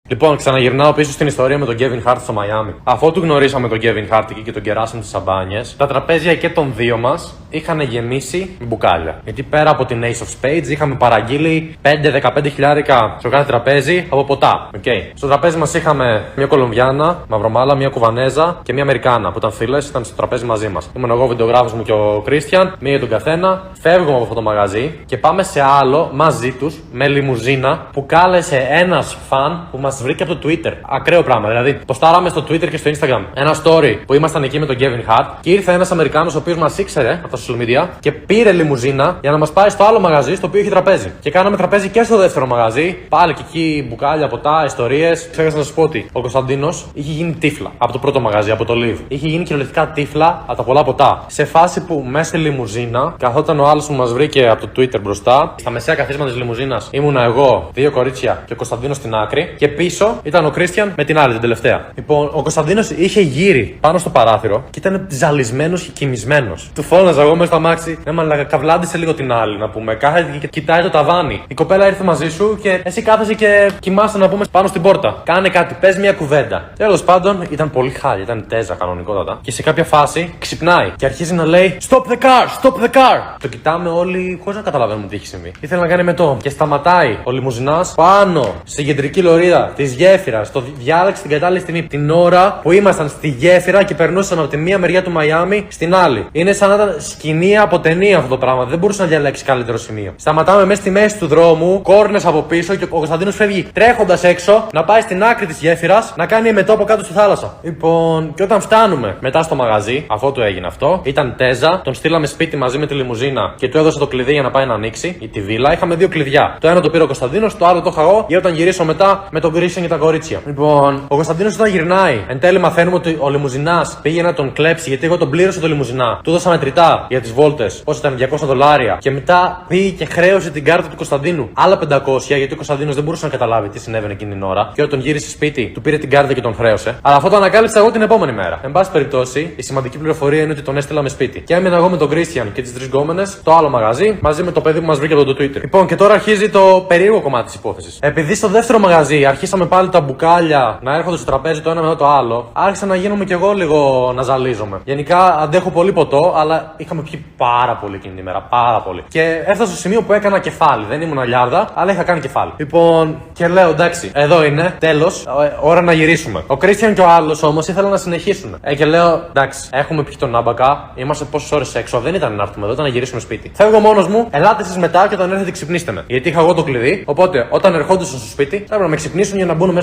Λοιπόν, ξαναγυρνάω πίσω στην ιστορία με τον Kevin Hart στο Μαϊάμι. Αφότου γνωρίσαμε τον Kevin Hart και τον κεράσαμε τις σαμπάνιες, τα τραπέζια και των δύο μας είχαν γεμίσει με μπουκάλια. Γιατί πέρα από την Ace of Spades είχαμε παραγγείλει 5-15 χιλιάρικα στο κάθε τραπέζι από ποτά. Okay. Στο τραπέζι μας είχαμε μια Κολομβιάνα, μαυρομάλα, μια Κουβανέζα και μια Αμερικάνα που ήταν φίλες, ήταν στο τραπέζι μαζί μας. Ήμουν εγώ, ο βιντεογράφος μου και ο Κρίστιαν, μία για τον καθένα. Φεύγουμε από αυτό το μαγαζί και πάμε σε άλλο μαζί τους με λιμουζίνα που κάλεσε ένας φαν που μας βρήκε από το Twitter. Ακραίο πράγμα. Δηλαδή, ποστάραμε στο Twitter και στο Instagram ένα story που ήμασταν εκεί με τον Kevin Hart και ήρθε ένας Αμερικάνος ο οποίος μας ήξερε από τα social media και πήρε λιμουζίνα για να μας πάει στο άλλο μαγαζί στο οποίο είχε τραπέζι. Και κάναμε τραπέζι και στο δεύτερο μαγαζί. Πάλι και εκεί μπουκάλια, ποτά, ιστορίες. Ξέχασα να σας πω ότι ο Κωνσταντίνος είχε γίνει τύφλα από το πρώτο μαγαζί, από το Live. Είχε γίνει κυριολεκτικά τύφλα από τα πολλά ποτά. Σε φάση που μέσα στη λιμουζίνα καθόταν ο άλλος που μας βρήκε από το Twitter μπροστά. Στα μεσαία καθίσματα της λιμουζίνας ήμουνα εγώ, δύο κορίτσια και ο Κωνσταντίνος στην άκρη. Και πίσω ήταν ο Κρίστιαν με την άλλη, την τελευταία. Λοιπόν, ο Κωνσταντίνος είχε γύρει πάνω στο παράθυρο και ήταν ζαλισμένος και κοιμισμένος. Του φώναζα εγώ μέσα στο αμάξι, μαλάκα, καβλάντισε λίγο την άλλη να πούμε. Κάθεται και κοιτάει το ταβάνι. Η κοπέλα ήρθε μαζί σου και εσύ κάθεσαι και κοιμάσαι να πούμε πάνω στην πόρτα. Κάνε κάτι, πες μια κουβέντα. Τέλος πάντων, ήταν πολύ χάλια, ήταν τέζα κανονικότατα. Και σε κάποια φάση ξυπνάει και αρχίζει να λέει Stop the car, stop the car. Το κοιτάμε όλοι χωρίς να καταλαβαίνουμε τι έχει συμβεί. Ήθελε να κάνει μετό και σταματάει ο λιμουζινάς πάνω στην κεντρική λωρίδα τη γέφυρα. Το διάλεξε την κατάλληλη στιγμή. Την ώρα που ήμασταν στη γέφυρα και περνούσαμε από τη μία μεριά του Μαϊάμι στην άλλη. Είναι σαν να ήταν σκηνή από ταινία αυτό το πράγμα. Δεν μπορούσε να διαλέξει καλύτερο σημείο. Σταματάμε μέσα στη μέση του δρόμου, κόρνες από πίσω και ο Κωνσταντίνος φεύγει τρέχοντας έξω να πάει στην άκρη της γέφυρας να κάνει μετό από κάτω στη θάλασσα. Λοιπόν, και όταν φτάνουμε μετά στο μαγαζί, αφού του έγινε αυτό, ήταν τέζα, τον στείλαμε σπίτι μαζί με τη λιμουζίνα και του έδωσα το κλειδί για να πάει να ανοίξει ή τη βίλα. Είχαμε δύο κλειδιά. Το ένα το πήρε ο Κωνσταντίνος, το άλλο το είχα εγώ για όταν γυρίσω μετά με τον Κρίστιαν και τα κορίτσια. Λοιπόν, ο Κωνσταντίνος όταν γυρνάει, εν τέλει μαθαίνουμε ότι ο λιμουζινάς πήγε να τον κλέψει γιατί εγώ τον πλήρωσα το λιμουζινά. Του δώσα μετρητά για τις βόλτες, πόσο ήταν $200 και μετά πήγε και χρέωσε την κάρτα του Κωνσταντίνου άλλα 500 γιατί ο Κωνσταντίνος δεν μπορούσε να καταλάβει τι συνέβαινε εκείνη την ώρα. Και όταν γύρισε σπίτι, του πήρε την κάρτα και τον χρέωσε. Αλλά αυτό το ανακάλυψα εγώ την επόμενη μέρα. Εν πάση περιπτώσει, η σημαντική πληροφορία είναι ότι τον έστειλα με σπίτι. Και έμεινα εγώ με τον Κρίστιαν και τις τρεις γκόμενες στο άλλο μαγαζί μαζί με το παιδί που μας βρήκε από το Twitter. Λοιπόν, και τώρα αρχίζει το περίεργο κομμάτι της υπόθεσης. Επειδή στο δεύτερο μαγαζί αρχίσαμε πάλι τα μπουκάλια να έρχονται στο τραπέζι το ένα μετά το άλλο, άρχισα να γίνομαι κι εγώ λίγο να ζαλίζομαι. Γενικά αντέχω πολύ ποτό, αλλά είχαμε πιει πάρα πολύ εκείνη τη μέρα. Πάρα πολύ. Και έφτασα στο σημείο που έκανα κεφάλι. Δεν ήμουν αλιάρδα, αλλά είχα κάνει κεφάλι. Λοιπόν, και λέω εντάξει, εδώ είναι, τέλος, ώρα να γυρίσουμε. Ο Κρίστιαν και ο άλλος όμως ήθελαν να συνεχίσουν. Και λέω εντάξει, έχουμε πιει τον άμπακα, είμαστε πόσες ώρες έξω, δεν ήταν να έρθουμε εδώ, ήταν να γυρίσουμε σπίτι. Φεύγω μόνος μου, ελάτε εσείς μετά και όταν έρθετε ξυπνήστε με. Γιατί είχα εγώ το κλειδί, οπότε όταν ερχόντουσαν στο σπίτι, θα έπρεπε να με ξυπνήσουν για να μπουν μέσα